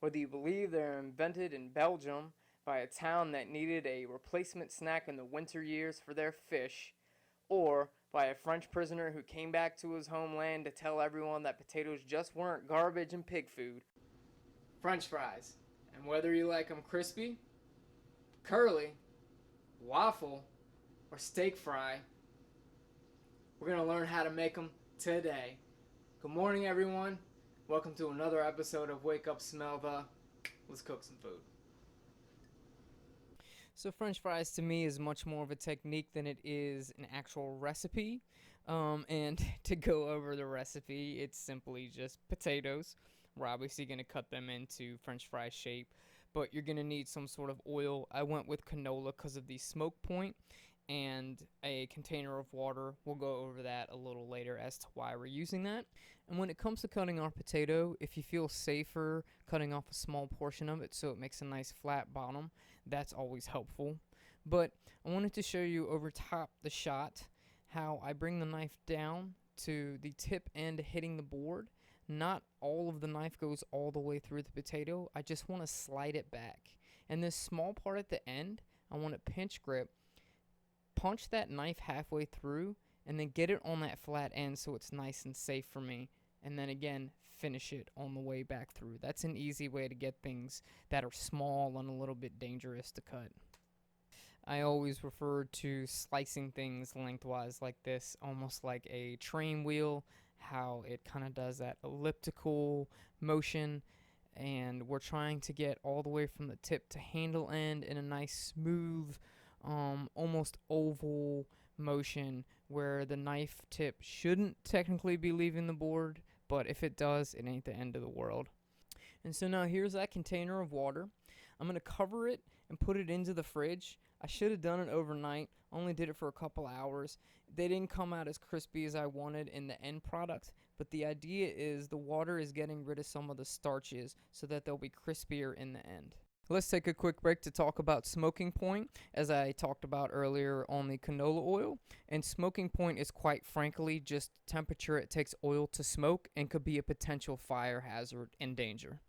Whether you believe they're invented in Belgium by a town that needed a replacement snack in the winter years for their fish, or by a French prisoner who came back to his homeland to tell everyone that potatoes just weren't garbage and pig food. French fries. And whether you like them crispy, curly, waffle, or steak fry, we're going to learn how to make them today. Good morning, everyone. Welcome to another episode of Wake Up, Smell the... Let's cook some food. So French fries to me is much more of a technique than it is an actual recipe. And to go over the recipe, it's simply just potatoes. We're obviously going to cut them into French fry shape, but you're going to need some sort of oil. I went with canola because of the smoke point, and a container of water. We'll go over that a little later as to why we're using that. And when it comes to cutting our potato, if you feel safer cutting off a small portion of it so it makes a nice flat bottom, that's always helpful. But I wanted to show you over top the shot how I bring the knife down to the tip end hitting the board. Not all of the knife goes all the way through the potato. I just want to slide it back. And this small part at the end, I want to pinch grip, punch that knife halfway through, and then get it on that flat end so it's nice and safe for me. And then again, finish it on the way back through. That's an easy way to get things that are small and a little bit dangerous to cut. I always refer to slicing things lengthwise like this, almost like a train wheel, how it kind of does that elliptical motion, and we're trying to get all the way from the tip to handle end in a nice smooth, almost oval motion where the knife tip shouldn't technically be leaving the board, but if it does, it ain't the end of the world. And so now here's that container of water. I'm going to cover it and put it into the fridge. I should have done it overnight, only did it for a couple hours. They didn't come out as crispy as I wanted in the end product, but the idea is the water is getting rid of some of the starches so that they'll be crispier in the end. Let's take a quick break to talk about smoking point, as I talked about earlier on the canola oil. And smoking point is quite frankly just temperature it takes oil to smoke and could be a potential fire hazard and danger.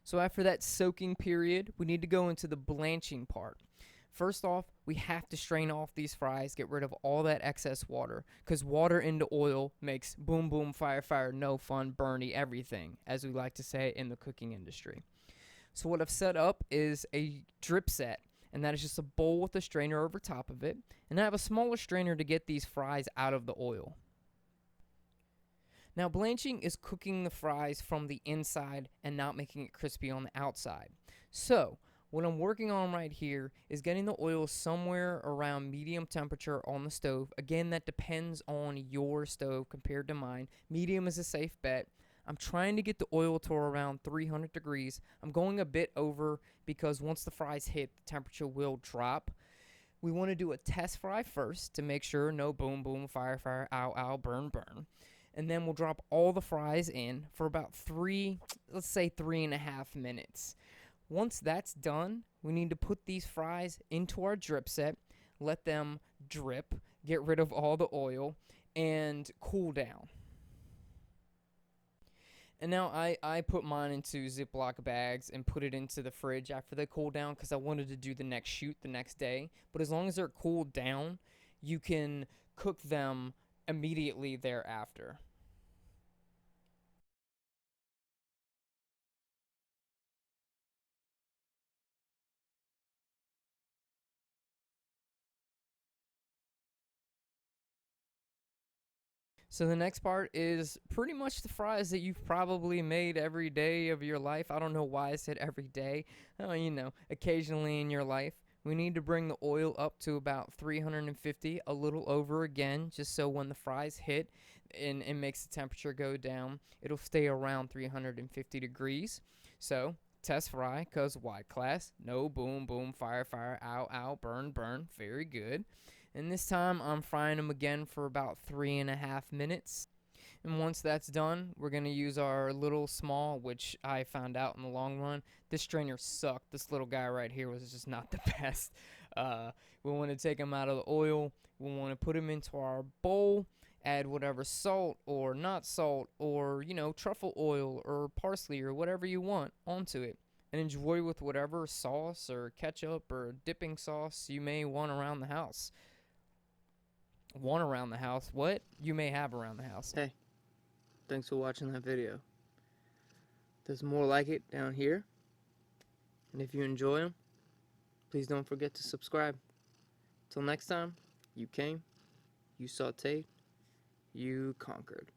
So after that soaking period, we need to go into the blanching part. First off, we have to strain off these fries, get rid of all that excess water, because water into oil makes boom, boom, fire, fire, no fun, burny, everything, as we like to say in the cooking industry. So what I've set up is a drip set, and that is just a bowl with a strainer over top of it, and I have a smaller strainer to get these fries out of the oil. Now, blanching is cooking the fries from the inside and not making it crispy on the outside. So, what I'm working on right here is getting the oil somewhere around medium temperature on the stove. Again, that depends on your stove compared to mine. Medium is a safe bet. I'm trying to get the oil to around 300 degrees. I'm going a bit over because once the fries hit, the temperature will drop. We want to do a test fry first to make sure no boom, boom, fire, fire, ow, ow, burn, burn. And then we'll drop all the fries in for about 3.5 minutes. Once that's done, we need to put these fries into our drip set, let them drip, get rid of all the oil, and cool down. And now I put mine into Ziploc bags and put it into the fridge after they cool down because I wanted to do the next shoot the next day. But as long as they're cooled down, you can cook them immediately thereafter. So the next part is pretty much the fries that you've probably made every day of your life. I don't know why I said every day. Occasionally in your life. We need to bring the oil up to about 350, a little over again, just so when the fries hit and it makes the temperature go down, it'll stay around 350 degrees. So test fry, because white class, no boom, boom, fire, fire, ow, ow, burn, burn. Very good. And this time I'm frying them again for about 3.5 minutes. And once that's done, we're going to use our little small, which I found out in the long run, this strainer sucked. This little guy right here was just not the best. We want to take him out of the oil. We want to put him into our bowl. add whatever salt or not salt or, truffle oil or parsley or whatever you want onto it, and enjoy with whatever sauce or ketchup or dipping sauce you may want around the house. What? You may have around the house. Hey, thanks for watching that video. There's more like it down here. And if you enjoy them, please don't forget to subscribe. Till next time, you came, you sauteed, you conquered.